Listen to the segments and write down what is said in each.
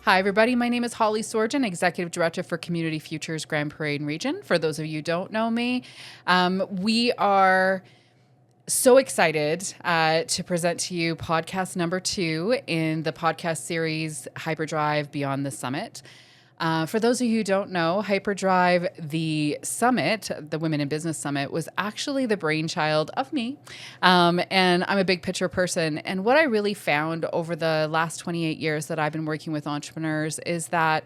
Hi, everybody. My name is Holly Sorgen, Executive Director for Community Futures Grand Parade Region. For those of you who don't know me, we are so excited to present to you podcast number 2 in the podcast series Hyperdrive Beyond the Summit. For those of you who don't know, Hyperdrive, the summit, the Women in Business Summit, was actually the brainchild of me. And I'm a big picture person. And what I really found over the last 28 years that I've been working with entrepreneurs is that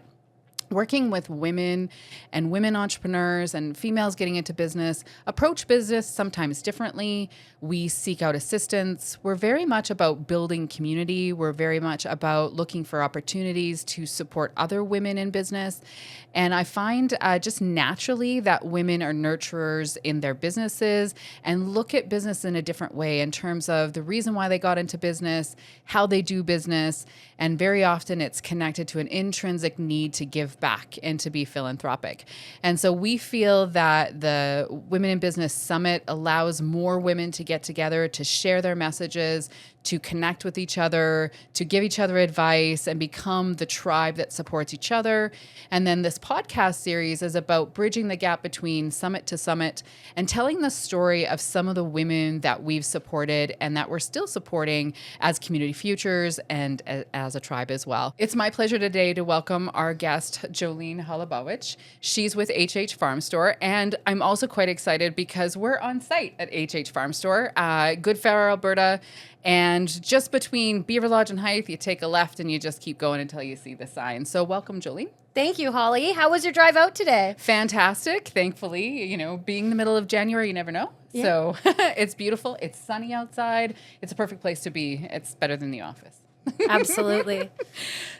working with women and women entrepreneurs and females getting into business, approach business sometimes differently. We seek out assistance. We're very much about building community. We're very much about looking for opportunities to support other women in business. And I find just naturally that women are nurturers in their businesses and look at business in a different way in terms of the reason why they got into business, how they do business, and very often it's connected to an intrinsic need to give back and to be philanthropic. And so we feel that the Women in Business Summit allows more women to get together, to share their messages, to connect with each other, to give each other advice, and become the tribe that supports each other. And then this podcast series is about bridging the gap between summit to summit and telling the story of some of the women that we've supported and that we're still supporting as Community Futures and as a tribe as well. It's my pleasure today to welcome our guest, Jolene Holubowich. She's with HH Farm Store, and I'm also quite excited because we're on site at HH Farm Store, Goodfair, Alberta. And just between Beaver Lodge and Hythe, you take a left and you just keep going until you see the sign. So welcome, Jolene. Thank you, Holly. How was your drive out today? Fantastic. Thankfully, being the middle of January, you never know. Yeah. So it's beautiful. It's sunny outside. It's a perfect place to be. It's better than the office. Absolutely.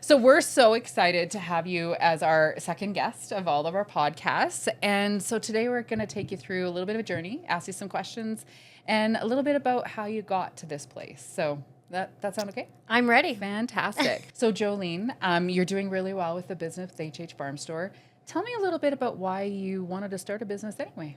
So we're so excited to have you as our second guest of all of our podcasts. And so today we're going to take you through a little bit of a journey, ask you some questions, and a little bit about how you got to this place. So that sound okay? I'm ready. Fantastic. So Jolene, you're doing really well with the business with HH Farm Store. Tell me a little bit about why you wanted to start a business anyway.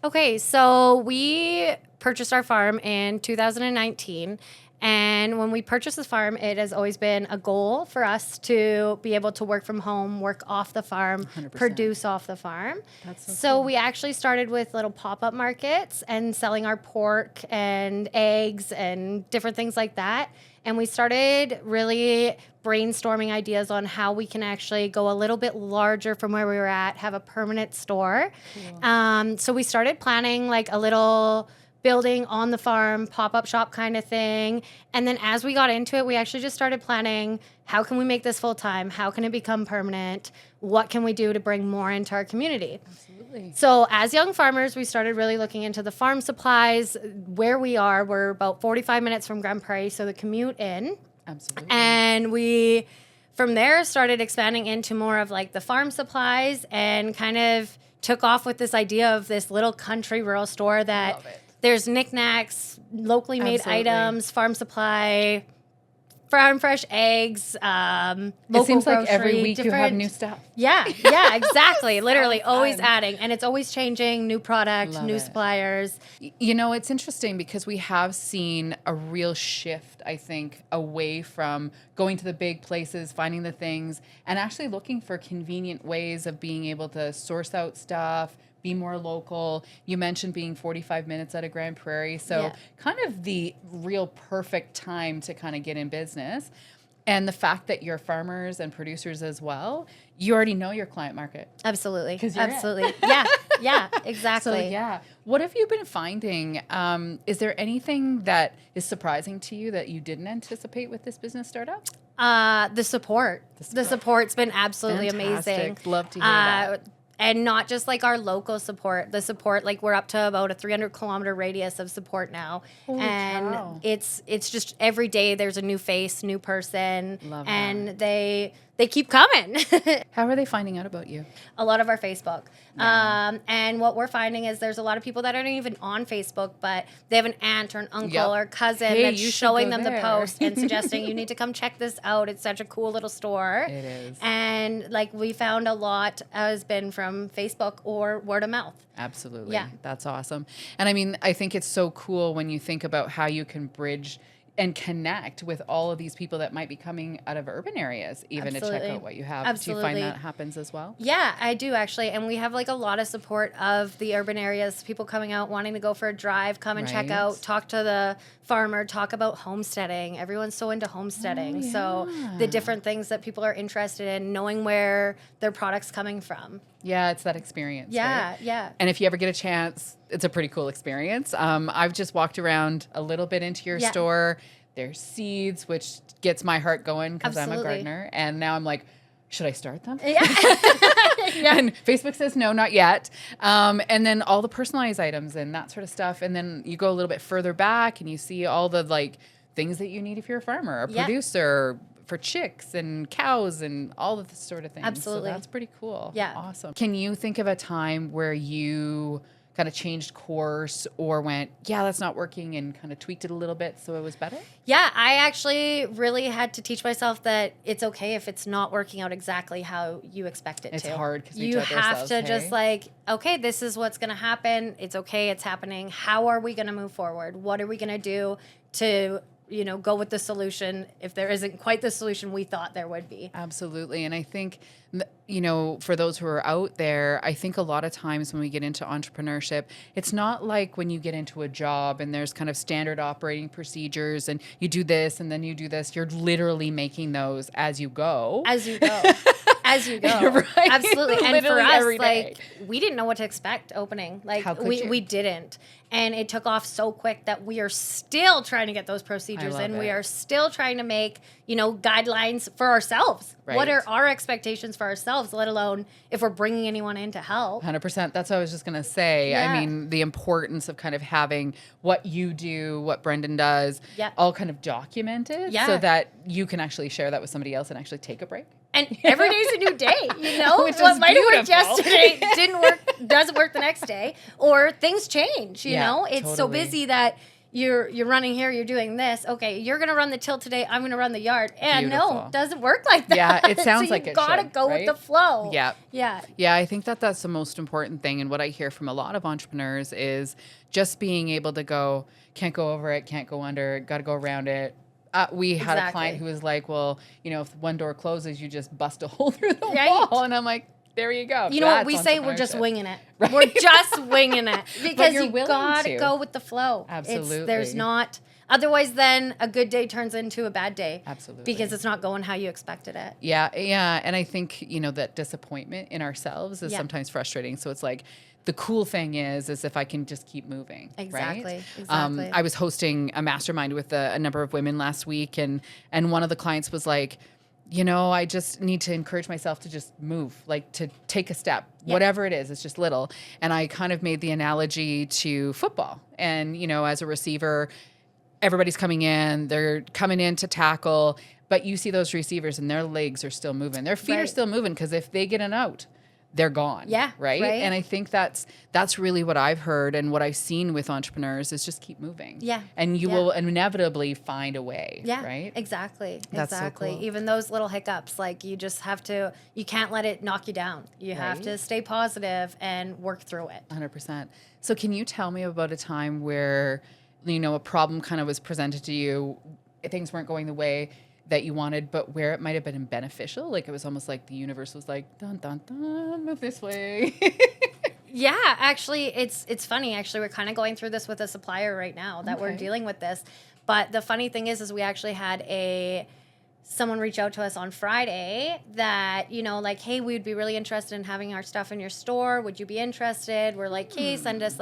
Okay, so we purchased our farm in 2019. And when we purchased the farm, it has always been a goal for us to be able to work from home, work off the farm, 100%. Produce off the farm. That's so cool. We actually started with little pop-up markets and selling our pork and eggs and different things like that. And we started really brainstorming ideas on how we can actually go a little bit larger from where we were at, have a permanent store. Cool. So we started planning like a little building on the farm, pop-up shop kind of thing. And then as we got into it, we actually just started planning, how can we make this full-time? How can it become permanent? What can we do to bring more into our community? Absolutely. So as young farmers, we started really looking into the farm supplies. Where we are, we're about 45 minutes from Grand Prairie, so the commute in. Absolutely. And we, from there, started expanding into more of like the farm supplies and kind of took off with this idea of this little country rural store that there's knickknacks, locally made items, farm supply, farm fresh eggs, local it seems grocery, like every week you have new stuff. Yeah, exactly. Literally always adding. And it's always changing, new product, new suppliers. It's interesting because we have seen a real shift, I think, away from going to the big places, finding the things, and actually looking for convenient ways of being able to source out stuff, be more local. You mentioned being 45 minutes out of Grand Prairie. So kind of the real perfect time to kind of get in business. And the fact that you're farmers and producers as well, you already know your client market. Absolutely. Absolutely. Yeah, exactly. So, what have you been finding? Is there anything that is surprising to you that you didn't anticipate with this business startup? The support. The support's been absolutely amazing. Love to hear that. And not just like our local support, the support, like we're up to about a 300-kilometer radius of support now. Holy cow. It's just every day there's a new face, new person. Love and that. they keep coming. How are they finding out about you? A lot of our Facebook. And what we're finding is there's a lot of people that aren't even on Facebook, but they have an aunt or an uncle or cousin that's showing them the post and suggesting, you need to come check this out. It's such a cool little store. It is. And like we found a lot has been from Facebook or word of mouth. Absolutely. Yeah. That's awesome. And I mean, I think it's so cool when you think about how you can bridge and connect with all of these people that might be coming out of urban areas, even to check out what you have. Absolutely. Do you find that happens as well? Yeah, I do actually. And we have like a lot of support of the urban areas, people coming out, wanting to go for a drive, come and check out, talk to the farmer, talk about homesteading. Everyone's so into homesteading. So the different things that people are interested in, knowing where their product's coming from. Yeah, it's that experience. Right? Yeah. And if you ever get a chance, it's a pretty cool experience. I've just walked around a little bit into your store. There's seeds, which gets my heart going because I'm a gardener. And now I'm like, should I start them? Yeah. And Facebook says no, not yet. And then all the personalized items and that sort of stuff. And then you go a little bit further back and you see all the like things that you need if you're a farmer, a producer, for chicks and cows and all of this sort of things. Absolutely. So that's pretty cool. Yeah. Awesome. Can you think of a time where you kind of changed course or went, yeah, that's not working, and kind of tweaked it a little bit so it was better? Yeah, I actually really had to teach myself that it's okay if it's not working out exactly how you expect it to. It's hard because we you judge have ourselves, to just like, okay, this is what's going to happen. It's okay. It's happening. How are we going to move forward? What are we going to do to go with the solution if there isn't quite the solution we thought there would be? Absolutely. And I think, for those who are out there, I think a lot of times when we get into entrepreneurship, it's not like when you get into a job and there's kind of standard operating procedures and you do this and then you do this. You're literally making those as you go. As you go. As you go. Right? Absolutely. And Literally for us, every day. we didn't know what to expect opening. Like, How could you? we didn't. And it took off so quick that we are still trying to get those procedures in. We are still trying to make, guidelines for ourselves. Right. What are our expectations for ourselves, let alone if we're bringing anyone in to help? 100%. That's what I was just going to say. Yeah. I mean, the importance of kind of having what you do, what Brendan does, all kind of documented so that you can actually share that with somebody else and actually take a break. And every day's a new day, Which what is might have worked beautiful. yesterday didn't work, doesn't work the next day, or things change, you know? It's so totally. busy that you're running here, you're doing this. Okay, you're going to run the till today, I'm going to run the yard. And Beautiful. no, it doesn't work like that. Yeah, it sounds so like it you got to should, go right? with the flow. Yeah. Yeah. Yeah, I think that's the most important thing. And what I hear from a lot of entrepreneurs is just being able to go, can't go over it, can't go under it, got to go around it. We had a client who was like, well, if one door closes, you just bust a hole through the wall. And I'm like, there you go. You know what we say? We're just winging it. Right? We're just winging it. Because you're you willing got to to. go with the flow. Absolutely. There's not... Otherwise, then a good day turns into a bad day. Absolutely. Because it's not going how you expected it. Yeah. And I think, that disappointment in ourselves is sometimes frustrating. So it's like, the cool thing is if I can just keep moving. Exactly. Right? Exactly. I was hosting a mastermind with a number of women last week, and one of the clients was like, I just need to encourage myself to just move, like to take a step, whatever it is. It's just little. And I kind of made the analogy to football. And, as a receiver, everybody's coming in, they're coming in to tackle, but you see those receivers and their legs are still moving. Their feet are still moving because if they get an out, they're gone. Yeah. Right? And I think that's really what I've heard and what I've seen with entrepreneurs is just keep moving. Yeah. And you will inevitably find a way. Yeah. Right? Exactly. That's exactly. so cool. Even those little hiccups, like you just have to, you can't let it knock you down. You have to stay positive and work through it. 100%. So can you tell me about a time where, a problem kind of was presented to you, things weren't going the way that you wanted, but where it might have been beneficial? Like it was almost like the universe was like, dun, dun, dun, move this way. Yeah, actually, it's funny. Actually, we're kind of going through this with a supplier right now that we're dealing with this. But the funny thing is we actually had someone reach out to us on Friday that, like, hey, we would be really interested in having our stuff in your store. Would you be interested? We're like, hey, send us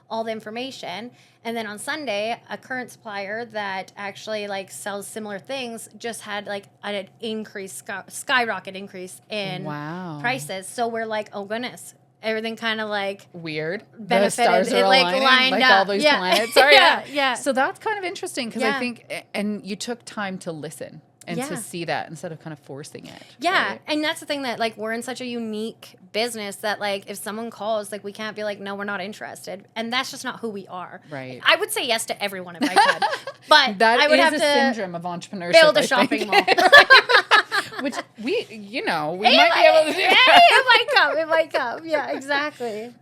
all the information. And then on Sunday, a current supplier that actually sells similar things just had an increase, skyrocket increase in prices. So we're like, oh goodness. Everything kind of weird. Benefited. The stars are It aligning, lined up. all those planets are. Yeah. So that's kind of interesting because I think, and you took time to listen and to see that instead of kind of forcing it. Yeah. Right? And that's the thing that we're in such a unique business that if someone calls, we can't be like, no, we're not interested. And that's just not who we are. Right. I would say yes to everyone if I could, but that I would is have a to syndrome of entrepreneurship. build a shopping mall. Which we might be able to do. It might come. Yeah, exactly.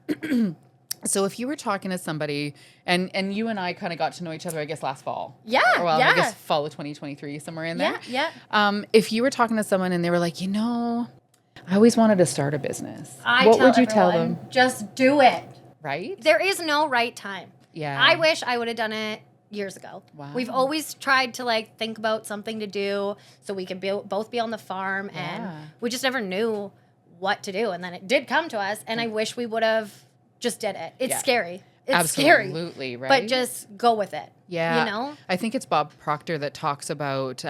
So if you were talking to somebody, and you and I kind of got to know each other, I guess, last fall. Yeah, Well, yeah. I guess fall of 2023, somewhere in there. Yeah, yeah. If you were talking to someone and they were like, I always wanted to start a business. I What tell would you tell everyone, them? just do it. Right? There is no right time. Yeah. I wish I would have done it years ago. Wow. We've always tried to like think about something to do so we could both be on the farm, and we just never knew what to do. And then it did come to us, and I wish we would have just did it. It's scary. It's scary. Absolutely, right? But just go with it. Yeah. You know? I think it's Bob Proctor that talks about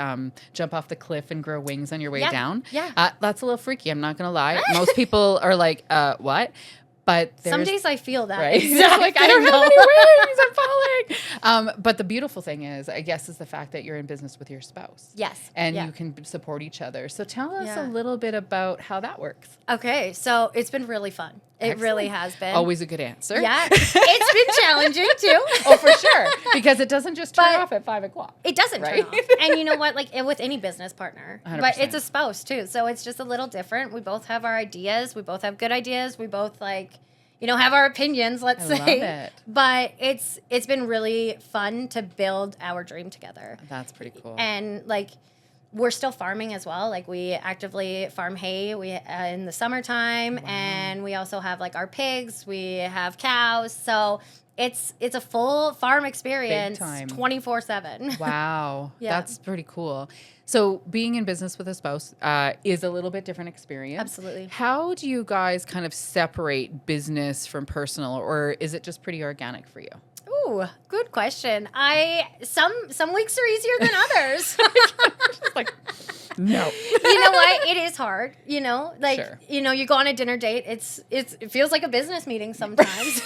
jump off the cliff and grow wings on your way down. Yeah. That's a little freaky. I'm not going to lie. Most people are like, what? But some days I feel that. Right? Exactly. Like, I don't have any wings. I'm falling. But the beautiful thing is, I guess, is the fact that you're in business with your spouse. Yes. And you can support each other. So tell us Yeah. a little bit about how that works. Okay. So it's been really fun. It really has been. Always a good answer. Yeah. It's been challenging too. Oh, for sure. Because it doesn't just turn off at 5 o'clock. It doesn't right? turn off. And you know what? Like with any business partner. 100%. But it's a spouse too. So it's just a little different. We both have our ideas. We both have good ideas. We both have our opinions, let's say. Love it. But it's been really fun to build our dream together. That's pretty cool. And we're still farming as well. Like we actively farm hay in the summertime, and we also have our pigs. We have cows. So it's a full farm experience, 24/7. Wow, Yeah. that's pretty cool. So being in business with a spouse is a little bit different experience. Absolutely. How do you guys kind of separate business from personal, or is it just pretty organic for you? Ooh, good question. Some weeks are easier than others. No. You know what? It is hard. Sure. You go on a dinner date. It feels like a business meeting sometimes.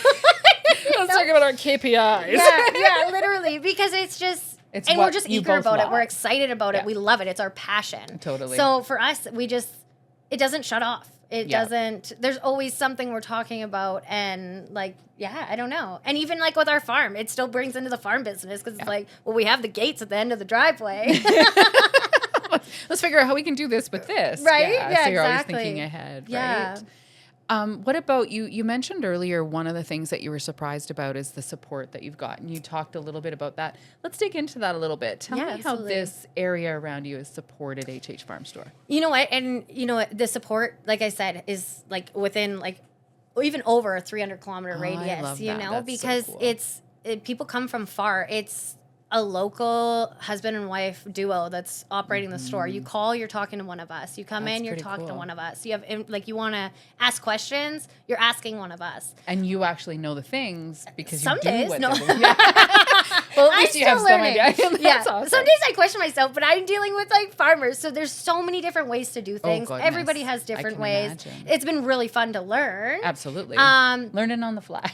Let's talk about our KPIs. Yeah, literally, because and we're just eager about it. We're excited about it. We love it. It's our passion. Totally. So for us, it doesn't shut off. It doesn't. There's always something we're talking about, and I don't know. And even with our farm, it still brings into the farm business because it's we have the gates at the end of the driveway. Let's figure out how we can do this with this. Right? Yeah, so you're exactly. always thinking ahead, Yeah. right? What about you? You mentioned earlier one of the things that you were surprised about is the support that you've gotten. You talked a little bit about that. Let's dig into that a little bit. Tell me absolutely. how this area around you is supported HH Farm Store. You know what? And you know what? The support, like I said, is within even over a 300-kilometer radius. I love that. That's because so cool. people come from far. It's a local husband and wife duo that's operating the store. You call, you're talking to one of us. You come in, you're talking to one of us. You have you want to ask questions, you're asking one of us. And you actually know the things because Some you do days, what no. they're doing. Well, at least you have some idea. That's awesome. Some days I question myself, but I'm dealing with farmers, so there's so many different ways to do things. goodness. Everybody has different ways. Imagine. It's been really fun to learn. Absolutely. Learning on the fly.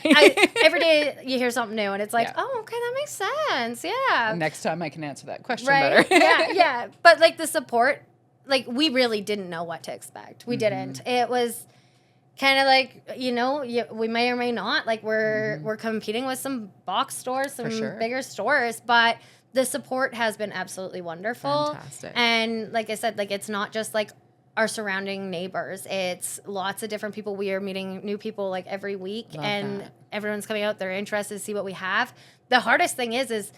Every day you hear something new, and it's oh, okay, that makes sense. Yeah. Next time I can answer that question Right. better. Yeah. But the support, we really didn't know what to expect. We didn't. It was kind of we may or may not. We're competing with some box stores, some bigger stores, but the support has been absolutely wonderful. Fantastic. And like I said, it's not just our surrounding neighbors. It's lots of different people. We are meeting new people every week. Love and that. Everyone's coming out. They're interested to see what we have. The hardest thing is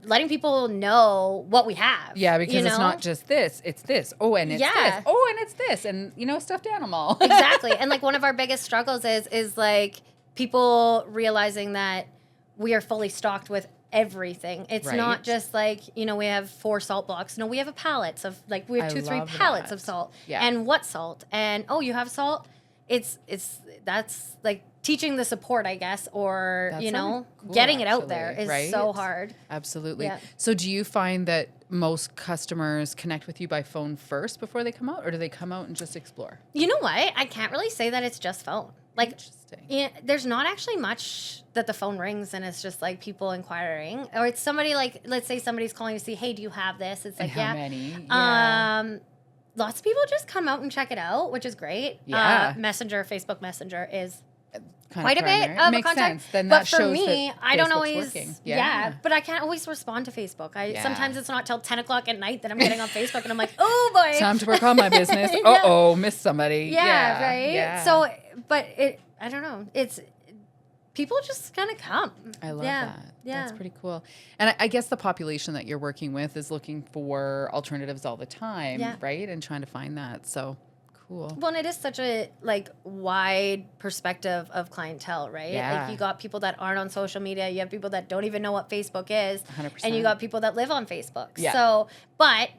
letting people know what we have. Yeah, because it's not just this, it's this. Oh, and it's this. Oh, and it's this. And, stuffed animal. Exactly. And one of our biggest struggles is people realizing that we are fully stocked with everything. It's not just we have 4 salt blocks. No, we have a pallets of we have 2-3 pallets of salt. Yeah. And what salt? And you have salt? That's teaching the support, I guess, or Cool, getting it out actually, there is right? so hard. Absolutely. Yeah. So do you find that most customers connect with you by phone first before they come out, or do they come out and just explore? You know what? I can't really say that it's just phone. Interesting. Yeah, there's not actually much that the phone rings and it's just people inquiring, or it's somebody let's say somebody's calling to see, hey, do you have this? It's And how yeah. many? Yeah. Lots of people just come out and check it out, which is great. Yeah. Facebook Messenger is Kind quite a bit primary. of a Makes contact. sense. Then but that for shows me, that I don't Facebook's always. working. Yeah, but I can't always respond to Facebook. Yeah. Sometimes it's not till 10 o'clock at night that I'm getting on Facebook, and I'm like, oh boy, Time to work on my business. Uh-oh, missed somebody. Yeah, right. Yeah. So, but I don't know. It's people just kind of come. I love that. Yeah. That's pretty cool. And I guess the population that you're working with is looking for alternatives all the time, right? And trying to find that. So cool. Well, and it is such a wide perspective of clientele, right? Yeah. Like you got people that aren't on social media. You have people that don't even know what Facebook is. 100%. And you got people that live on Facebook. Yeah. So, but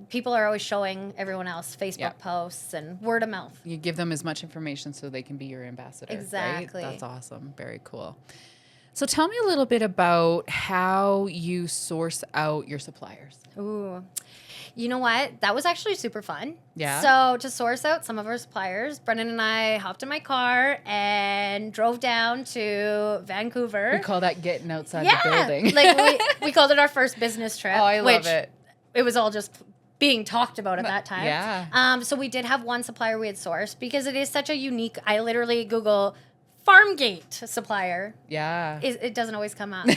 people are always showing everyone else Facebook posts and word of mouth. You give them as much information so they can be your ambassador. Exactly. Right? That's awesome. Very cool. So tell me a little bit about how you source out your suppliers. Ooh. You know what? That was actually super fun. Yeah. So to source out some of our suppliers, Brendan and I hopped in my car and drove down to Vancouver. We call that getting outside the building. we called it our first business trip. Oh, I love it. It was all just being talked about at that time. Yeah. So we did have one supplier we had sourced because it is such a unique, I literally Google farm gate supplier. Yeah. It doesn't always come up.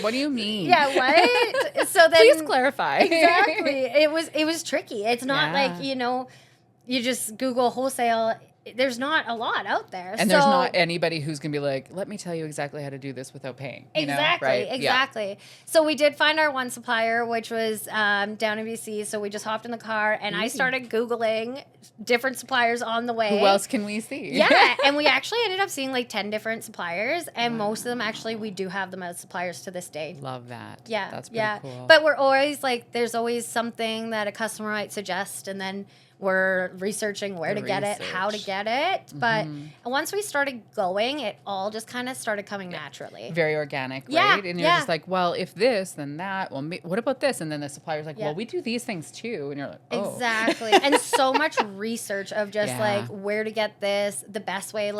What do you mean? Yeah, what? So then Please clarify. Exactly. It was tricky. It's not like, you just Google wholesale. There's not a lot out there. And there's not anybody who's going to be like, let me tell you exactly how to do this without paying. Exactly. Right? Exactly. Yeah. So we did find our one supplier, which was down in BC. So we just hopped in the car and I started Googling different suppliers on the way. Who else can we see? Yeah. And we actually ended up seeing 10 different suppliers. And most of them, actually, we do have them as suppliers to this day. Love that. Yeah. That's pretty cool. But we're always there's always something that a customer might suggest. And then we're researching where to get it, how to get it. But once we started going, it all just kind of started coming naturally. Very organic, Yeah, right? And you're just like, well, if this, then that. Well, what about this? And then the supplier's like, well, we do these things too. And you're like, oh. Exactly. And so much research of just where to get this, the best way.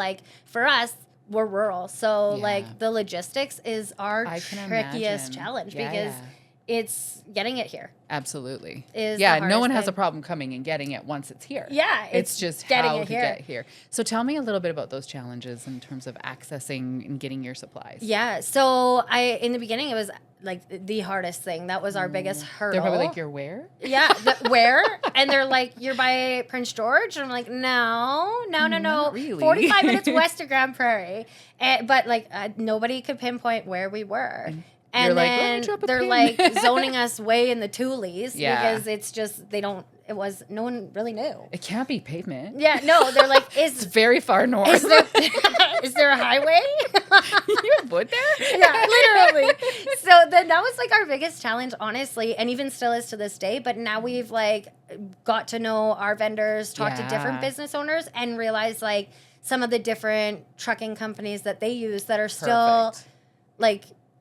For us, we're rural. So the logistics is our trickiest challenge because it's getting it here. Absolutely. No one has a problem coming and getting it once it's here. Yeah. It's just getting how to get here. So tell me a little bit about those challenges in terms of accessing and getting your supplies. Yeah. So in the beginning, it was the hardest thing. That was our biggest hurdle. They're probably like, you're where? Yeah. Where? And they're like, you're by Prince George? And I'm like, no. Not really. 45 minutes west of Grand Prairie. But nobody could pinpoint where we were. And then they're zoning us way in the Tules because it's just, no one really knew. It can't be pavement. Yeah, no, they're like, it's very far north. Is there a highway? You have wood there? Yeah, literally. So then that was our biggest challenge, honestly, and even still is to this day. But now we've got to know our vendors, talk to different business owners, and realize some of the different trucking companies that they use that are still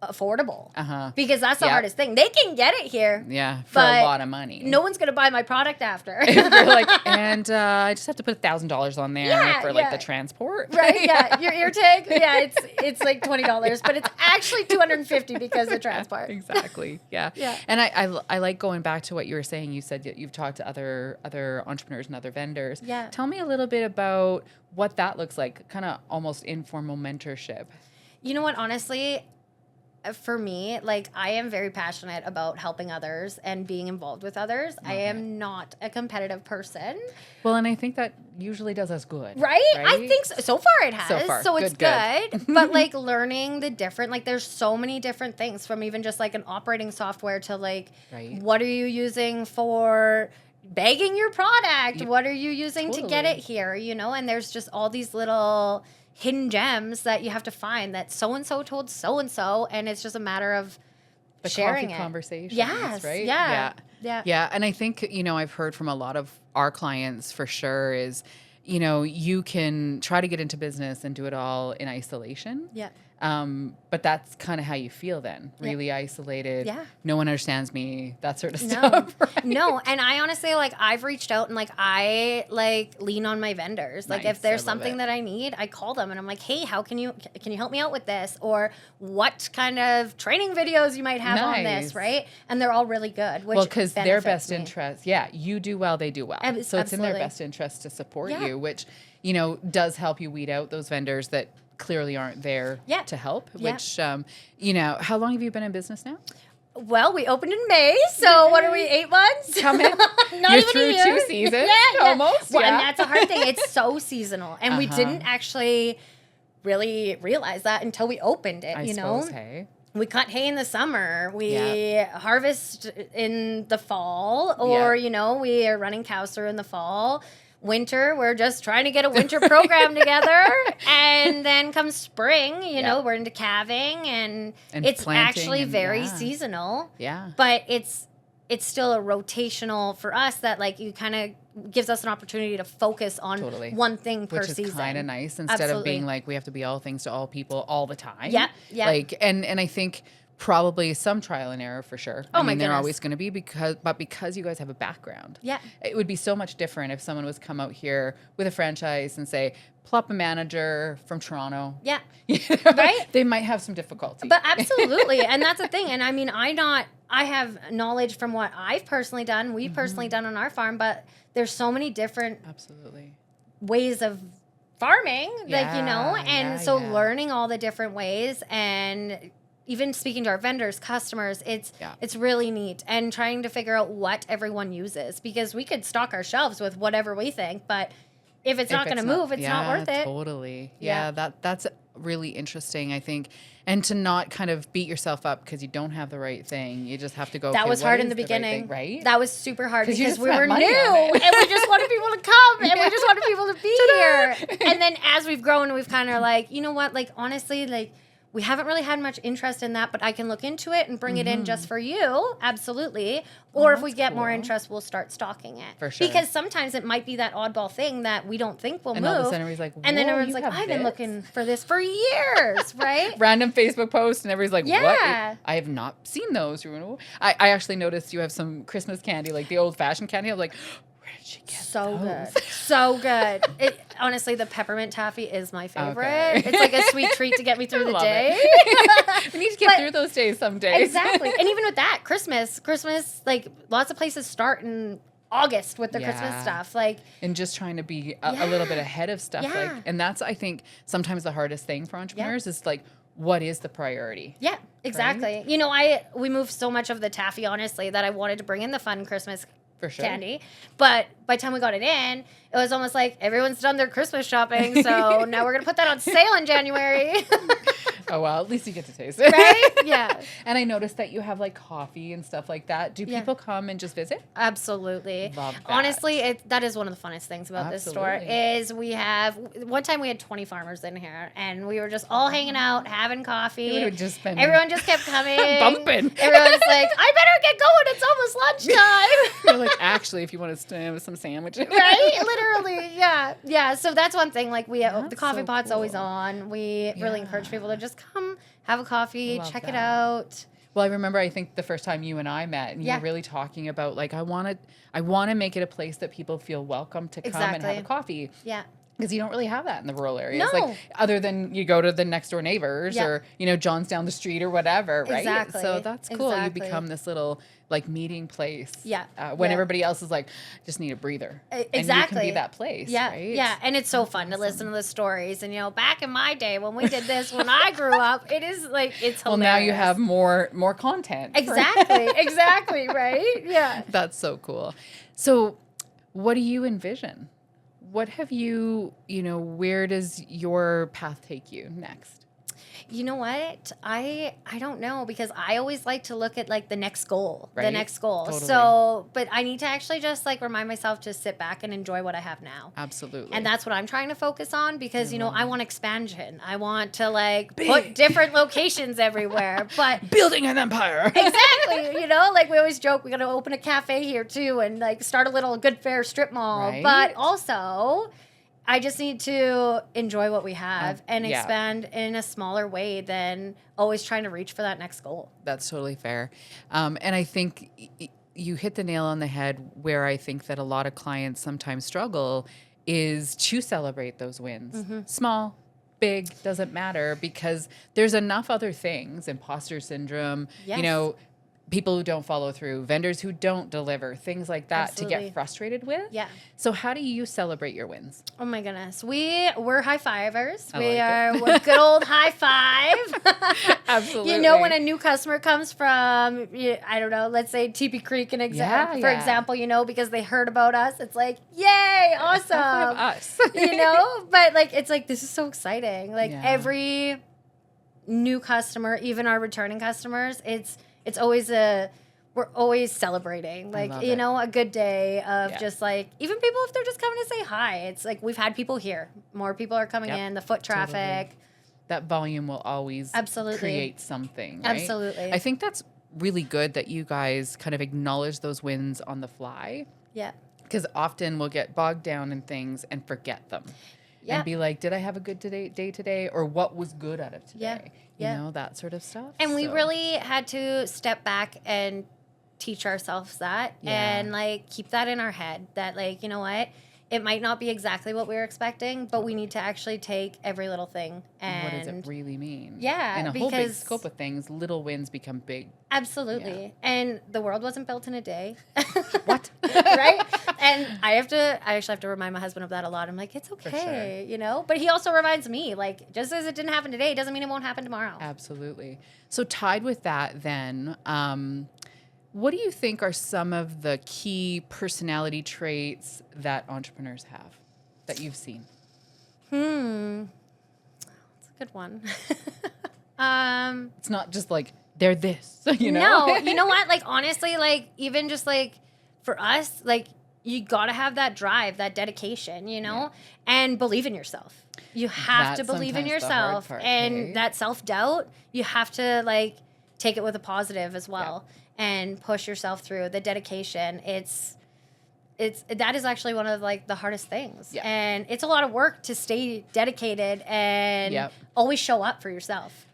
affordable. Because that's the hardest thing. They can get it here. Yeah, for a lot of money. No one's going to buy my product after. You're and I just have to put $1,000 on there for the transport. Right, yeah. Your ear tag, it's $20, but it's actually $250 because of transport. Exactly, yeah. And I like going back to what you were saying. You said that you've talked to other entrepreneurs and other vendors. Yeah. Tell me a little bit about what that looks like, kind of almost informal mentorship. You know what, honestly, for me, I am very passionate about helping others and being involved with others. I am not a competitive person. Well, and I think that usually does us good. Right? I think so. So far it has. So it's good. But learning the different, there's so many different things from even just an operating software to what are you using for bagging your product? What are you using to get it here? And there's just all these little hidden gems that you have to find that so-and-so told so-and-so, and it's just a matter of the sharing conversations, yes, right? Yeah. And I think, I've heard from a lot of our clients for sure is, you can try to get into business and do it all in isolation. Yeah. But that's kind of how you feel then, really isolated. Yeah. No one understands me, that sort of stuff. Right? No. And I honestly, I've reached out and I lean on my vendors. Nice. If there's something that I need, I call them and I'm like, hey, how can you help me out with this? Or what kind of training videos you might have on this, right? And they're all really good. Because their best interest, you do well, they do well. So it's in their best interest to support you, which, does help you weed out those vendors that clearly aren't there to help, which, how long have you been in business now? Well, we opened in May, so what are we, 8 months? Come in. Not You're even through a year. 2 seasons, Yeah. almost. Well, yeah. and that's a hard thing. It's so seasonal, and we didn't actually really realize that until we opened it. I you know, suppose, hey. we cut hay in the summer. We harvest in the fall, or you know, we are running cows through in the fall. Winter, we're just trying to get a winter program together, and then comes spring, you know, we're into calving, and it's actually very seasonal. Yeah, but it's still a rotational for us that like you kind of gives us an opportunity to focus on one thing per season, which is kind of nice instead of being like we have to be all things to all people all the time. Yeah. Like, and I think probably some trial and error for sure. Oh, I mean, my they're goodness. always going to be because you guys have a background. Yeah. It would be so much different if someone was come out here with a franchise and say, plop a manager from Toronto. Yeah. You know, Right? They might have some difficulty. But absolutely. And that's the thing. And I mean, I have knowledge from what I've personally done, we've personally done on our farm, but there's so many different ways of farming, like, you know, and so learning all the different ways and even speaking to our vendors, customers, it's really neat, and trying to figure out what everyone uses, because we could stock our shelves with whatever we think, but if it's not going to move, it's not worth it. Totally. Yeah, that's really interesting, I think. And to not kind of beat yourself up because you don't have the right thing. You just have to go, that okay, was what hard is in the beginning, right? That was super hard because we were new and we just wanted people to come and we just wanted people to be here. And then as we've grown, we've kind of like, you know what, like honestly, like we haven't really had much interest in that, but I can look into it and bring it in just for you. Absolutely. Or if we get more interest, we'll start stocking it. For sure. Because sometimes it might be that oddball thing that we don't think will move. All of a sudden everybody's like, and then everyone's like, I've been looking for this for years, right? Random Facebook post and everybody's like, Yeah. what? I have not seen those. I actually noticed you have some Christmas candy, like the old-fashioned candy. I was like, where did she get those? Good. So good. Honestly, the peppermint taffy is my favorite. Okay. It's like a sweet treat to get me through the day. We need to get through those days some days. Exactly. And even with that, Christmas, like lots of places start in August with the Christmas stuff. Like, and just trying to be a little bit ahead of stuff. Yeah. Like, and that's, I think, sometimes the hardest thing for entrepreneurs is like, what is the priority? Yeah, exactly. Right? You know, we moved so much of the taffy, honestly, that I wanted to bring in the fun Christmas for sure. candy. But by the time we got it in, it was almost like everyone's done their Christmas shopping, so now we're going to put that on sale in January. Oh, well, at least you get to taste it. Right? Yeah. And I noticed that you have like coffee and stuff like that. Do people come and just visit? Absolutely. Love that. Honestly, that is one of the funnest things about this store is one time we had 20 farmers in here and we were just all hanging out, having coffee. Everyone just kept coming. Bumping. Everyone's like, I better get going. It's almost lunchtime. You're like, actually, if you want to stand with some sandwiches. Right? Literally. Yeah. Yeah. So that's one thing. Like the coffee pot's always on. We really encourage people to just come, have a coffee, check it out. Well, I remember, I think the first time you and I met, and you were really talking about like, I want to make it a place that people feel welcome to come and have a coffee. Yeah. Because you don't really have that in the rural areas. No. Like, other than you go to the next door neighbors or, you know, John's down the street or whatever, right? Exactly. So that's cool. You become this little like meeting place. Yeah. When everybody else is like, just need a breather. Exactly. And you can be that place, yeah. right? Yeah. And it's so fun to listen to the stories. And, you know, back in my day when we did this, when I grew up, it is like, it's hilarious. Well, now you have more content. Exactly. Exactly. Right? Yeah. That's so cool. So what do you envision? What have you know, where does your path take you next? You know what? I don't know, because I always like to look at like the next goal, Totally. So, but I need to actually just like remind myself to sit back and enjoy what I have now. Absolutely. And that's what I'm trying to focus on, because, you know, I want expansion. I want to like put different locations everywhere, but building an empire. Exactly. You know, like we always joke, we got to open a cafe here too, and like start a little good fair strip mall, but also I just need to enjoy what we have and expand in a smaller way than always trying to reach for that next goal. That's totally fair. And I think you hit the nail on the head where I think that a lot of clients sometimes struggle is to celebrate those wins. Small, big, doesn't matter, because there's enough other things, imposter syndrome, you know, people who don't follow through, vendors who don't deliver, things like that to get frustrated with. Yeah. So how do you celebrate your wins? Oh my goodness. We're high fivers. We're good old high five. Absolutely. You know, when a new customer comes from, I don't know, let's say TP Creek, for example, you know, because they heard about us, it's like, yay, awesome. Of us. You know, but like, it's like, this is so exciting. Like every new customer, even our returning customers, it's always we're always celebrating, like, you know, a good day of just like, even people, if they're just coming to say hi, it's like, we've had people here, more people are coming in, the foot traffic. Totally. That volume will always create something, right? Absolutely. I think that's really good that you guys kind of acknowledge those wins on the fly. Yeah. Because often we'll get bogged down in things and forget them. Yeah. And be like, did I have a good day today? Or what was good out of today? You know, that sort of stuff. And we really had to step back and teach ourselves that and like keep that in our head that, like, you know what, it might not be exactly what we were expecting, but we need to actually take every little thing and what does it really mean? Yeah. In a whole big scope of things, little wins become big. Absolutely. Yeah. And the world wasn't built in a day. What? Right? And I actually have to remind my husband of that a lot. I'm like, it's okay, you know? But he also reminds me, like, just as it didn't happen today, doesn't mean it won't happen tomorrow. Absolutely. So tied with that then, what do you think are some of the key personality traits that entrepreneurs have that you've seen? That's a good one. It's not just like they're this, you know? No, you know what? Like, honestly, like, even just like for us, like, you got to have that drive, that dedication, you know, and believe in yourself. You have to believe in yourself, and that self-doubt, you have to like take it with a positive as well. And push yourself through. The dedication, that is actually one of like the hardest things. Yeah. And it's a lot of work to stay dedicated and always show up for yourself.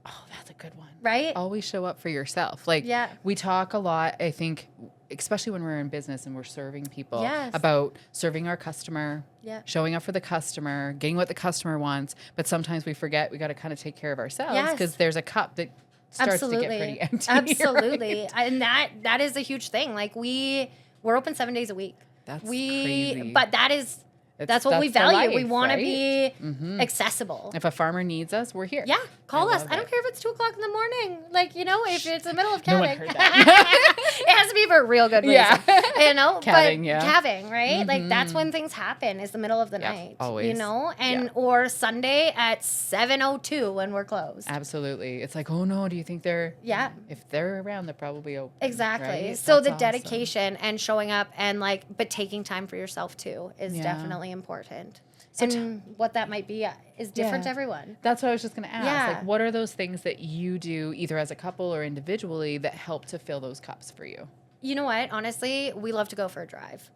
Oh, that's a good one. Right? Always show up for yourself. Like, we talk a lot, I think, especially when we're in business and we're serving people, about serving our customer, showing up for the customer, getting what the customer wants. But sometimes we forget we got to kind of take care of ourselves because there's a cup that starts to get pretty empty. Absolutely. Right? And that is a huge thing. Like, we're open 7 days a week. That's crazy. But that's what we value. We want to be accessible. If a farmer needs us, we're here. Yeah, call us. I don't care if it's 2:00 in the morning. Like, you know, if it's the middle of calving. No one heard that. It has to be for a real good reason. You know, calving, calving, right? Like, that's when things happen. Is the middle of the night. Always. You know, and or Sunday at 7:02 when we're closed. Absolutely. It's like, oh no, do you think they're? Yeah. If they're around, they're probably open. Exactly. Right? So the dedication and showing up and like, but taking time for yourself too is definitely important. So and what that might be is different to everyone. That's what I was just going to ask. Yeah. Like, what are those things that you do either as a couple or individually that help to fill those cups for you? You know what? Honestly, we love to go for a drive.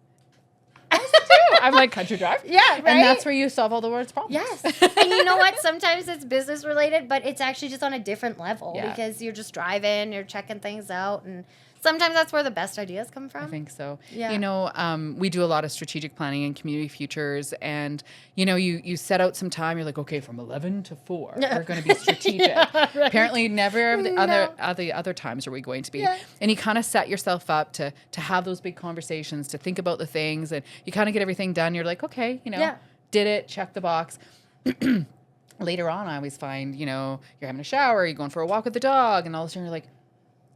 I'm like, country drive. Yeah, right? And that's where you solve all the world's problems. Yes. And you know what? Sometimes it's business related, but it's actually just on a different level because you're just driving, you're checking things out, and sometimes that's where the best ideas come from. I think so. Yeah. You know, we do a lot of strategic planning and community futures, and you know, you set out some time. You're like, okay, from 11 to 4, we're going to be strategic. Right. Apparently, never the other times are we going to be. Yeah. And you kind of set yourself up to have those big conversations, to think about the things, and you kind of get everything done. You're like, okay, you know, did it, check the box. Later on, I always find, you know, you're having a shower, you're going for a walk with the dog, and all of a sudden you're like,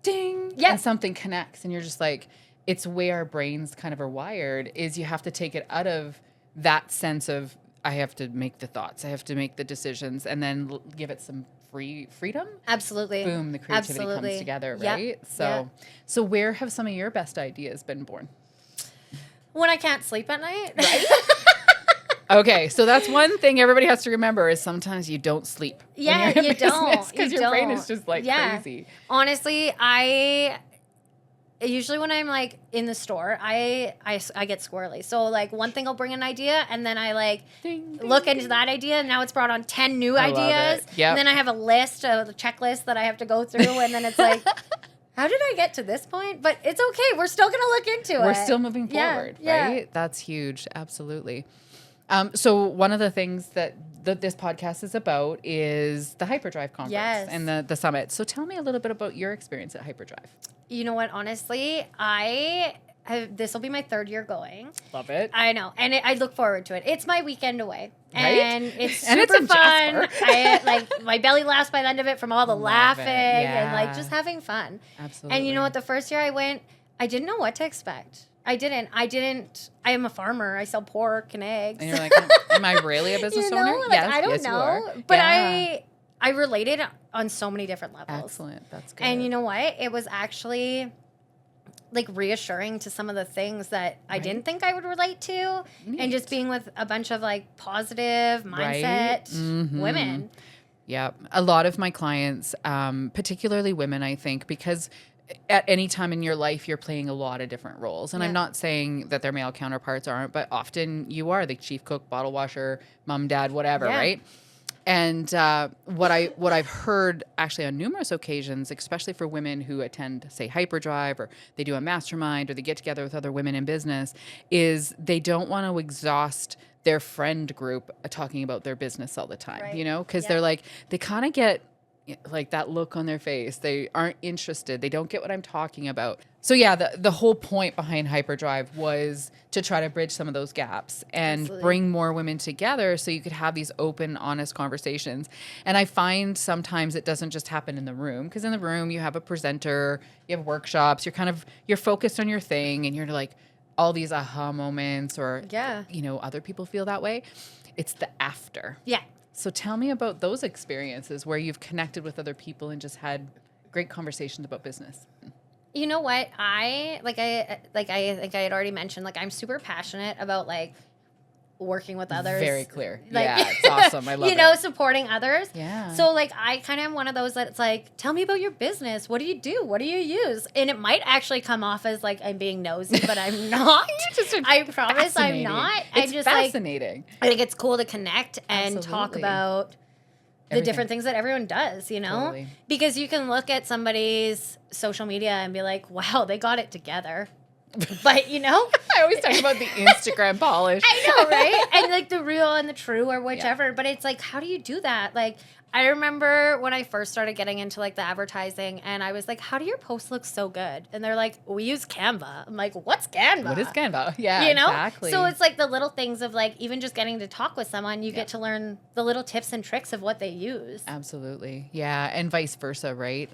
ding, and something connects, and you're just like, it's the way our brains kind of are wired, is you have to take it out of that sense of, I have to make the thoughts, I have to make the decisions, and then give it some freedom. Absolutely. Boom, the creativity comes together, right? So where have some of your best ideas been born? When I can't sleep at night. Right? Okay, so that's one thing everybody has to remember is sometimes you don't sleep. Yeah, you don't. Because your brain is just like crazy. Honestly, usually when I'm like in the store, I get squirrely. So like one thing will bring an idea, and then I like look into that idea, and now it's brought on 10 new ideas. Yep. And then I have a checklist that I have to go through, and then it's like, how did I get to this point? But it's okay. We're still going to look into it. We're still moving forward, right? That's huge. Absolutely. So one of the things that this podcast is about is the Hyperdrive conference and the summit. So tell me a little bit about your experience at Hyperdrive. You know what? Honestly, I this will be my 3rd year going. Love it. I know. And I look forward to it. It's my weekend away. Right? And it's And super it's in fun. Jasper. My belly laughs by the end of it from all the laughing and Yeah. just having fun. Absolutely. And you know what? The first year I went, I didn't know what to expect. I am a farmer. I sell pork and eggs. And you're like, am I really a business owner? Yes, I don't yes, know. you are. But Yeah. I related on so many different levels. Excellent. That's good. And you know what? It was actually reassuring to some of the things that I didn't think I would relate to. Neat. And just being with a bunch of positive mindset women. Yeah. A lot of my clients, particularly women, I think, because at any time in your life, you're playing a lot of different roles. And I'm not saying that their male counterparts aren't, but often you are the chief cook, bottle washer, mom, dad, whatever, right? And what I've heard actually on numerous occasions, especially for women who attend, say, Hyperdrive, or they do a mastermind, or they get together with other women in business, is they don't want to exhaust their friend group talking about their business all the time, because they're they kind of get that look on their face. They aren't interested. They don't get what I'm talking about. So yeah, the whole point behind Hyperdrive was to try to bridge some of those gaps and bring more women together so you could have these open, honest conversations. And I find sometimes it doesn't just happen in the room, because in the room you have a presenter, you have workshops, you're focused on your thing, and you're all these aha moments, or other people feel that way. It's the after. Yeah. So tell me about those experiences where you've connected with other people and just had great conversations about business. You know what? I think I had already mentioned, I'm super passionate about working with others. Very clear. Yeah, it's awesome. I love it. Supporting others. Yeah. So I kind of am one of those that's tell me about your business. What do you do? What do you use? And it might actually come off as I'm being nosy, but I'm not. I promise I'm not. It's just fascinating. I think it's cool to connect and talk about the different things that everyone does, Totally. Because you can look at somebody's social media and be like, wow, they got it together. But I always talk about the Instagram polish. I know, right? And the real and the true, or whichever. Yeah. But it's how do you do that? I remember when I first started getting into the advertising, and I was like, how do your posts look so good? And they're like, we use Canva. I'm like, what's Canva? What is Canva? Yeah, exactly. So it's the little things of even just getting to talk with someone, you get to learn the little tips and tricks of what they use. Absolutely. Yeah. And vice versa, right?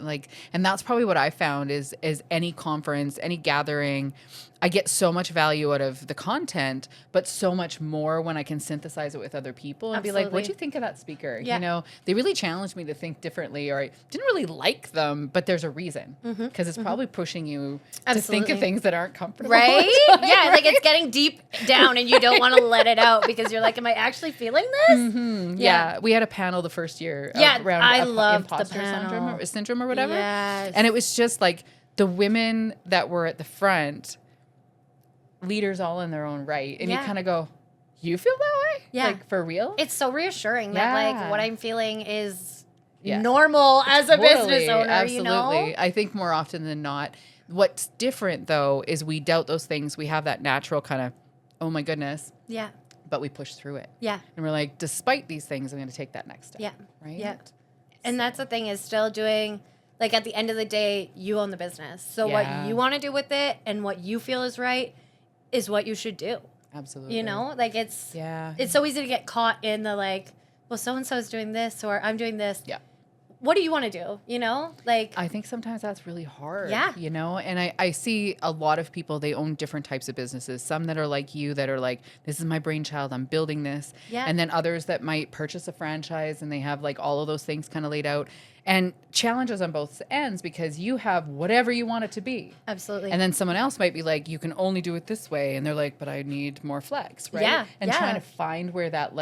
And that's probably what I found is any conference, any gathering, I get so much value out of the content, but so much more when I can synthesize it with other people and be like, what'd you think of that speaker? Yeah. They really challenged me to think differently, or I didn't really like them, but there's a reason, because it's probably pushing you to think of things that aren't comfortable. Right? Yeah. Right? It's getting deep down and you don't want to let it out because you're am I actually feeling this? Mm-hmm. Yeah. We had a panel the first year around I loved imposter the syndrome or whatever. Yes. And it was just the women that were at the front, leaders all in their own right, and you kind of go, you feel that way? Yeah. For real? It's so reassuring that what I'm feeling is normal as a Totally. business owner, Absolutely. I think more often than not, what's different though is we doubt those things. We have that natural kind of, oh my goodness. Yeah. But we push through it. Yeah. And we're despite these things, I'm going to take that next step. Yeah. Right? Yeah. And that's the thing, is still doing, at the end of the day, you own the business. So what you want to do with it and what you feel is right is what you should do. Absolutely. It's so easy to get caught in the well, so-and-so's doing this, or I'm doing this. Yeah. What do you want to do? I think sometimes that's really hard. Yeah. And I see a lot of people, they own different types of businesses. Some that are like you, that are this is my brainchild, I'm building this. Yeah. And then others that might purchase a franchise and they have all of those things kind of laid out. And challenges on both ends, because you have whatever you want it to be. Absolutely. And then someone else might be you can only do it this way. And they're but I need more flex, right? Yeah. And trying to find where that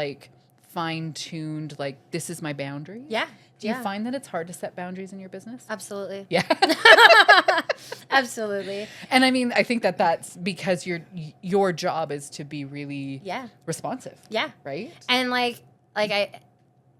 fine-tuned, this is my boundary. Yeah. Do you find that it's hard to set boundaries in your business? Absolutely. Yeah. Absolutely. And I mean, I think that's because your job is to be really responsive. Yeah. Right? And I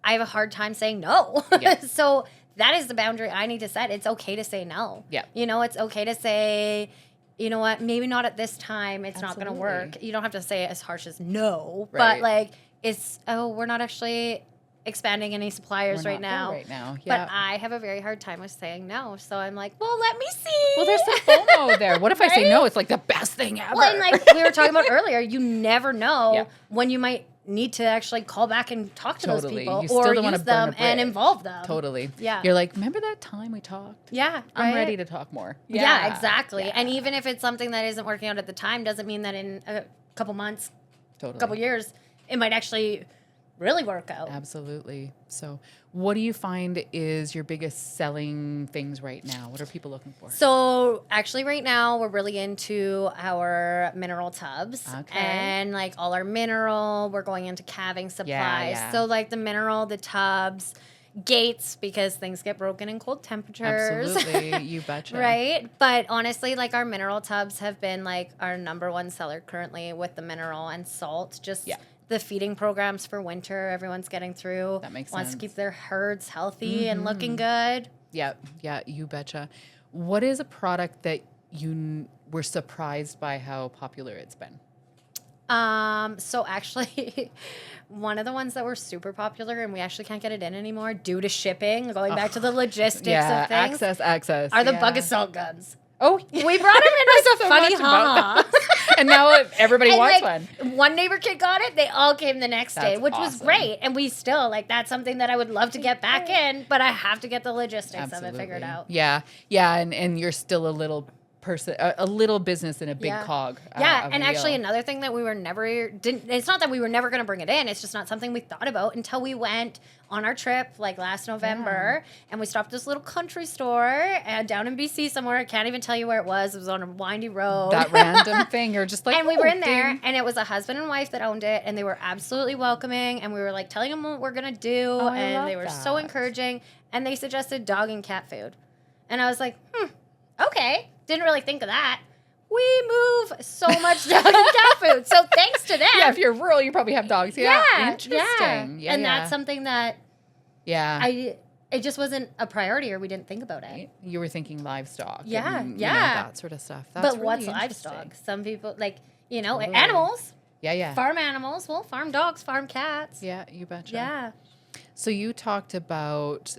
have a hard time saying no. Yeah. So that is the boundary I need to set. It's okay to say no. Yeah. It's okay to say, you know what, maybe not at this time. It's not going to work. Absolutely. You don't have to say it as harsh as no. Right. But we're not actually expanding any suppliers We're right not now. there right now. But Yeah. I have a very hard time with saying no. So I'm like, well, let me see. Well, there's some FOMO there. What if I say Right? no? It's like the best thing ever. Well, and like we were talking about earlier, you never know Yeah. when you might need to actually call back and talk to those Totally. people You still or don't wanna use burn a them and bridge. involve them. Totally. Yeah. You're like, remember that time we talked? Yeah. I'm right? ready to talk more. Yeah, exactly. Yeah. And even if it's something that isn't working out at the time, doesn't mean that in a couple months, Totally. couple years, it might actually really work out. Absolutely. So, what do you find is your biggest selling things right now? What are people looking for? So actually right now we're really into our mineral tubs Okay. and like all our mineral, we're going into calving supplies. yeah. So like the mineral, the tubs, gates because things get broken in cold temperatures. Absolutely. You betcha. Right? But honestly, like our mineral tubs have been like our number one seller currently with the mineral and salt. Just Yeah. the feeding programs for winter, everyone's getting through. That makes Wants sense. to keep their herds healthy and looking good. Yeah. Yeah. You betcha. What is a product that you were surprised by how popular it's been? So actually, one of the ones that were super popular and we actually can't get it in anymore due to shipping, going back to the logistics Yeah. of things, access. are the yeah. bug assault guns. Oh, We brought them in as a So funny much about haha. and now everybody And wants like one. one neighbor kid got it, they all came the next day, That's which was awesome. great. And we still like that's something that I would love to get back in, but I have to get the logistics of it figured out. Yeah. Yeah. And you're still a little person, a little business in a big Yeah. cog. Yeah, of and wheel. actually another thing that we were never didn't it's not that we were never going to bring it in, it's just not something we thought about until we went on our trip like last November and we stopped at this little country store down in BC somewhere. I can't even tell you where it was. It was on a windy road. that random thing. You're just like, and we were in "Oh, there ding." and it was a husband and wife that owned it and they were absolutely welcoming and we were like telling them what we're going to do I and love they were so that. encouraging and they suggested dog and cat food. And I was like, okay. Didn't really think of that. We move so much dog and cat food. So thanks to them. Yeah, if you're rural, you probably have dogs. Yeah. Yeah. Interesting. Yeah. And yeah. that's something that Yeah. it just wasn't a priority or we didn't think about it. You were thinking livestock. Yeah, and, yeah. that sort of stuff. That's But really what's interesting. livestock? Some people like, Totally. animals, Yeah, yeah. farm animals. Well, farm dogs, farm cats. Yeah, you betcha. Yeah. So you talked about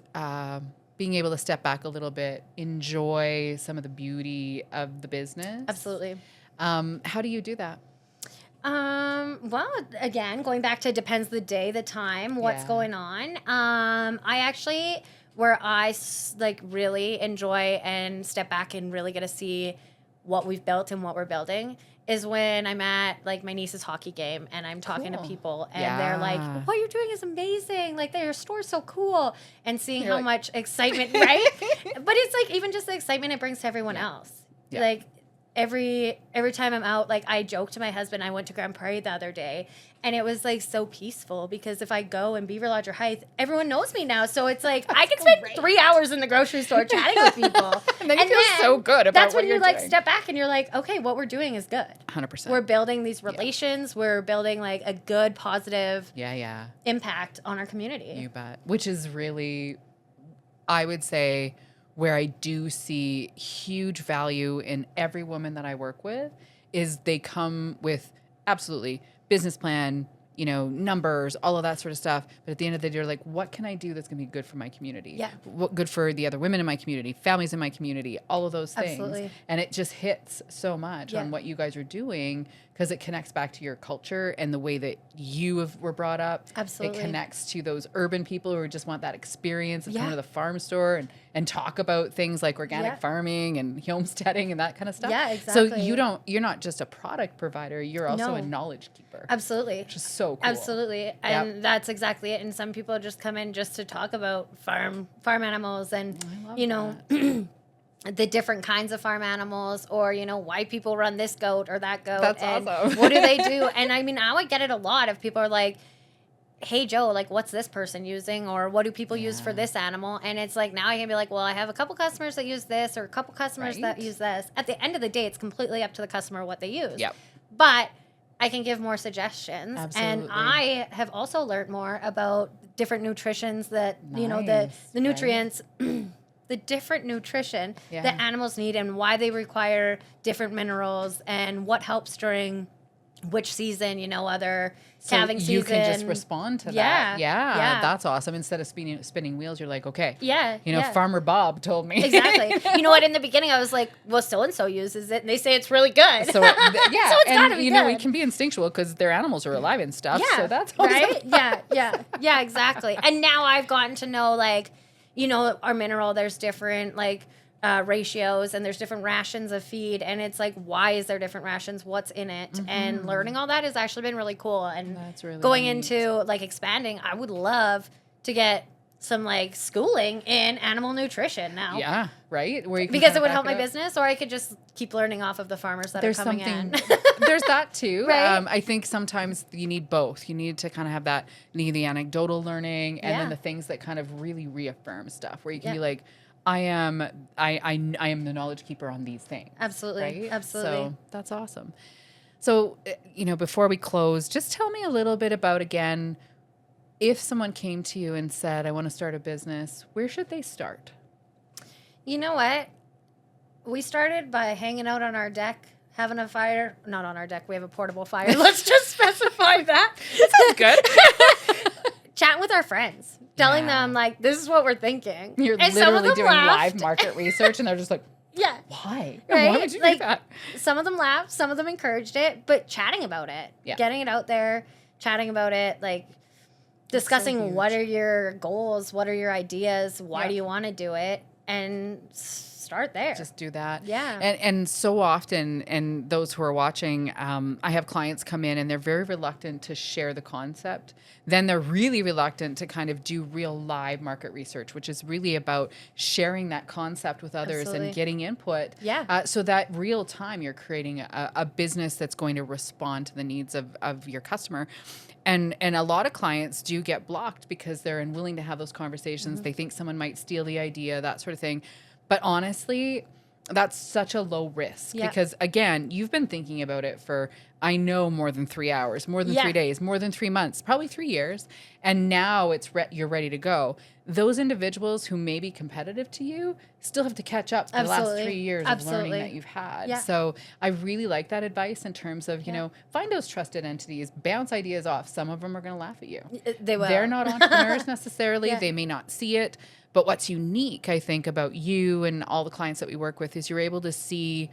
being able to step back a little bit, enjoy some of the beauty of the business. Absolutely. How do you do that? Well, again, going back to depends the day, the time, what's Yeah. going on. I actually, where I like really enjoy and step back and really get to see what we've built and what we're building is when I'm at like my niece's hockey game and I'm talking to Cool. people and they're like, Yeah. what you're doing is amazing. Like your store's so cool. And seeing You're how like- much excitement, right? But it's like even just the excitement it brings to everyone else. Yeah. Like every time I'm out, like I joke to my husband, I went to Grand Prairie the other day and it was like so peaceful because if I go in Beaver Lodge or Hythe, everyone knows me now. So it's like I can spend 3 hours in the grocery store chatting with people. And then you feel so good about that's what when you you're like doing. step back and you're like, okay, what we're doing is good. 100%. We're building these relations. We're building like a good, positive yeah. impact on our community. You bet. Which is really, I would say, where I do see huge value in every woman that I work with is they come with absolutely business plan, numbers, all of that sort of stuff. But at the end of the day, you're like, what can I do that's going to be good for my community? Yeah. What good for the other women in my community, families in my community, all of those things. Absolutely. And it just hits so much Yeah. on what you guys are doing because it connects back to your culture and the way that you were brought up. Absolutely. It connects to those urban people who just want that experience of Yeah. coming to the farm store and talk about things like organic Yeah. farming and homesteading and that kind of stuff. Yeah, So exactly. you're not just a product provider, you're also No. a knowledge keeper. Absolutely. Which is so cool. Absolutely. And that's exactly it. And some people just come in just to talk about farm animals and, I love the different kinds of farm animals or, why people run this goat or that goat. That's and awesome. what do they do? And I mean, now I get it a lot of people are like, hey, Joe, like, what's this person using? Or what do people use for this animal? And it's like, now I can be like, well, I have a couple customers that use this or a couple customers that Right. use this. At the end of the day, it's completely up to the customer what they use. Yep. But I can give more suggestions. Absolutely. And I have also learned more about different nutritions that, Nice, the nutrients, the different nutrition Yeah. that animals need and why they require different minerals and what helps during which season, other calving season. You can just respond to that. Yeah. That's awesome. Instead of spinning wheels, you're like, okay. Yeah. Farmer Bob told me. Exactly. You know what? In the beginning, I was like, well, so-and-so uses it, and they say it's really good. So, yeah. So it's gotta be good. It can be instinctual because their animals are alive and stuff. Yeah. So that's awesome. Right? Yeah, exactly. And now I've gotten to know, like, our mineral, there's different, like, ratios, and there's different rations of feed, and it's like, why is there different rations, what's in it, and learning all that has actually been really cool. And that's really going neat. into like expanding, I would love to get some like schooling in animal nutrition now. Yeah, right. Where you can because kind it of would back help my up. business, or I could just keep learning off of the farmers that There's are coming in. there's that too. Right? I think sometimes you need both. You need to kind of have that, the anecdotal learning, and then the things that kind of really reaffirm stuff, where you can be like, I am the knowledge keeper on these things. Absolutely. Right? Absolutely. So that's awesome. So, before we close, just tell me a little bit about, again, if someone came to you and said, I want to start a business, where should they start? You know what? We started by hanging out on our deck, having a fire. Not on our deck. We have a portable fire. Let's just specify that. That sounds good. Chatting with our friends, telling them, like, this is what we're thinking. You're and literally doing live market research, and they're just like, yeah. Why? Right? Why would you like, do that? Some of them laughed, some of them encouraged it, but chatting about it, getting it out there, chatting about it, like discussing what are your goals, what are your ideas, why do you want to do it, and start there. Just do that. Yeah. And so often, and those who are watching, I have clients come in and they're very reluctant to share the concept. Then they're really reluctant to kind of do real live market research, which is really about sharing that concept with others and getting input. Yeah. So that real time you're creating a business that's going to respond to the needs of your customer. And a lot of clients do get blocked because they're unwilling to have those conversations. They think someone might steal the idea, that sort of thing. But honestly, that's such a low risk because, again, you've been thinking about it for, I know, more than 3 hours, more than 3 days, more than 3 months, probably 3 years. And now you're ready to go. Those individuals who may be competitive to you still have to catch up to the last 3 years of learning that you've had. Yeah. So I really like that advice in terms of, find those trusted entities, bounce ideas off. Some of them are going to laugh at you. They will. They're not entrepreneurs necessarily. They may not see it. But what's unique, I think, about you and all the clients that we work with is you're able to see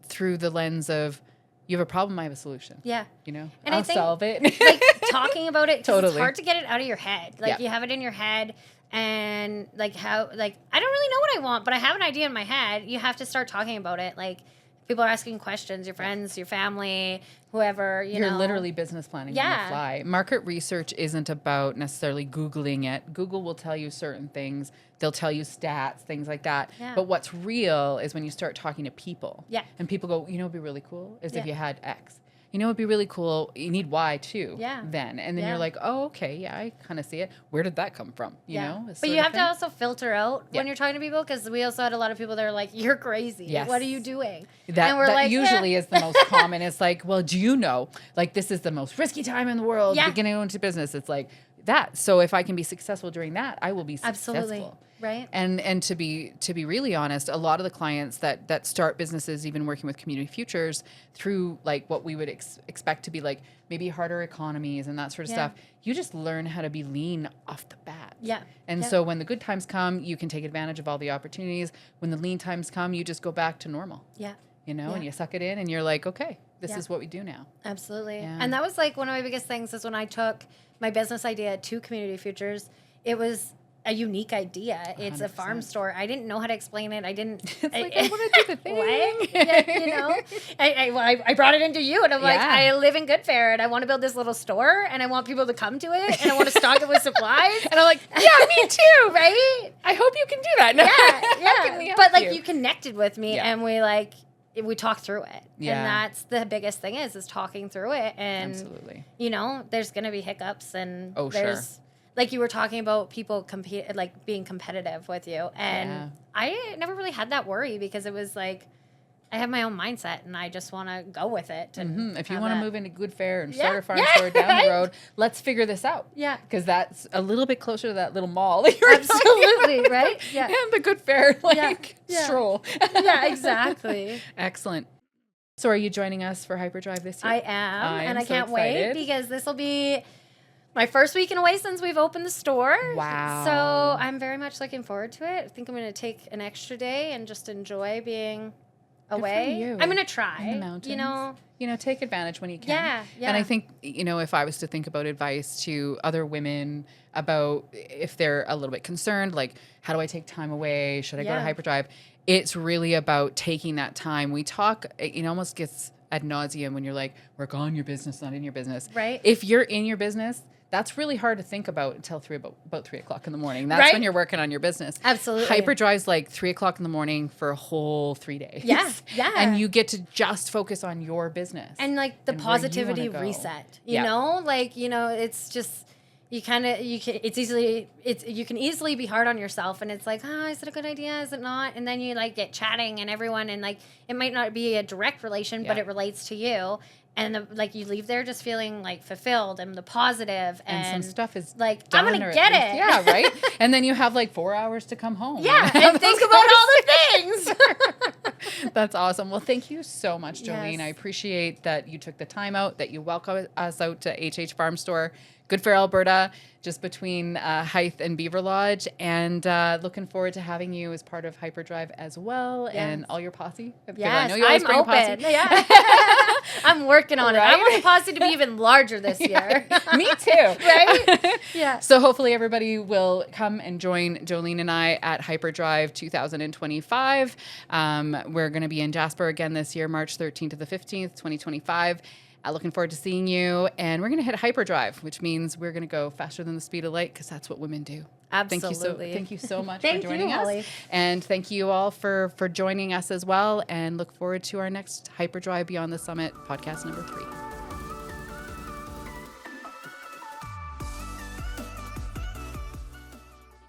through the lens of, you have a problem, I have a solution. Yeah. And I'll solve it. Like, talking about it, 'cause Totally. it's hard to get it out of your head. Like, you have it in your head, and, like, I don't really know what I want, but I have an idea in my head. You have to start talking about it. Like, people are asking questions, your friends, your family, whoever, You're literally business planning on the fly. Market research isn't about necessarily Googling it. Google will tell you certain things. They'll tell you stats, things like that. Yeah. But what's real is when you start talking to people. Yeah. And people go, what'd be really cool is if you had X. What'd be really cool? You need Y too. Yeah. Then. And then you're like, oh, okay. Yeah, I kind of see it. Where did that come from? You know? But you have to also filter out when you're talking to people, because we also had a lot of people that are like, you're crazy. Yes. What are you doing? That, and we're that like, usually is the most common. It's like, well, do you know? Like, this is the most risky time in the world, beginning into business. It's like that. So if I can be successful during that, I will be successful. Absolutely. Right. And to be really honest, a lot of the clients that start businesses, even working with Community Futures, through like what we would expect to be like maybe harder economies and that sort of stuff, you just learn how to be lean off the bat. Yeah. And so when the good times come, you can take advantage of all the opportunities. When the lean times come, you just go back to normal. Yeah. And you suck it in and you're like, okay, this is what we do now. Absolutely. Yeah. And that was like one of my biggest things is when I took my business idea to Community Futures, it was a unique idea. It's 100%. A farm store. I didn't know how to explain it. I didn't. It's like, I want to do the thing. I brought it into you, and I'm like, I live in Good Fare, and I want to build this little store, and I want people to come to it, and I want to stock it with supplies. And I'm like, yeah, me too. Right? I hope you can do that. Yeah. But like, you connected with me, and we talked through it. Yeah. And that's the biggest thing is talking through it. And, absolutely. There's going to be hiccups, and sure. Like you were talking about people being competitive with you. And I never really had that worry, because it was like, I have my own mindset and I just want to go with it. And if you want to move into Good Fare and start a farm store down the road, let's figure this out. Yeah. Because that's a little bit closer to that little mall that you were absolutely, right? Yeah. And the Good Fare stroll. Yeah, exactly. Excellent. So are you joining us for Hyperdrive this year? I am, and I so can't wait excited. because this will be my first weekend away since we've opened the store. Wow. So I'm very much looking forward to it. I think I'm going to take an extra day and just enjoy being away. you. I'm going to try. In the mountains. Take advantage when you can. Yeah. And I think, if I was to think about advice to other women about if they're a little bit concerned, like, how do I take time away? Should I go to Hyperdrive? It's really about taking that time. We talk, it almost gets ad nauseum when you're like, work on your business, not in your business. Right. If you're in your business, that's really hard to think about until about 3 o'clock in the morning. That's when you're working on your business. Absolutely. Hyperdrive's like 3 o'clock in the morning for a whole 3 days. Yeah. And you get to just focus on your business. And like the positivity reset, you know, it's just, you can easily be hard on yourself, and it's like, is it a good idea? Is it not? And then you like get chatting and everyone, and like, it might not be a direct relation, but it relates to you. And you leave there just feeling like fulfilled and the positive, and some stuff is like, I'm going to get it. Yeah, right. And then you have like 4 hours to come home. Yeah. And think about all the things. That's awesome. Well, thank you so much, Jolene. Yes. I appreciate that you took the time out, that you welcome us out to HH Farm Store, Good Fair, Alberta, just between Hythe and Beaver Lodge. And looking forward to having you as part of Hyperdrive as well, and all your posse. Yes, I know you always bring open. a posse. Yeah. I'm working on it. I want the posse to be even larger this year. Me too. Right? Yeah. So hopefully everybody will come and join Jolene and I at Hyperdrive 2025. We're going to be in Jasper again this year, March 13th to the 15th, 2025. Looking forward to seeing you. And we're going to hit Hyperdrive, which means we're going to go faster than the speed of light, because that's what women do. Absolutely. Thank you so much Thank for joining you, us. Holly. And thank you all for joining us as well. And look forward to our next Hyperdrive Beyond the Summit podcast number 3.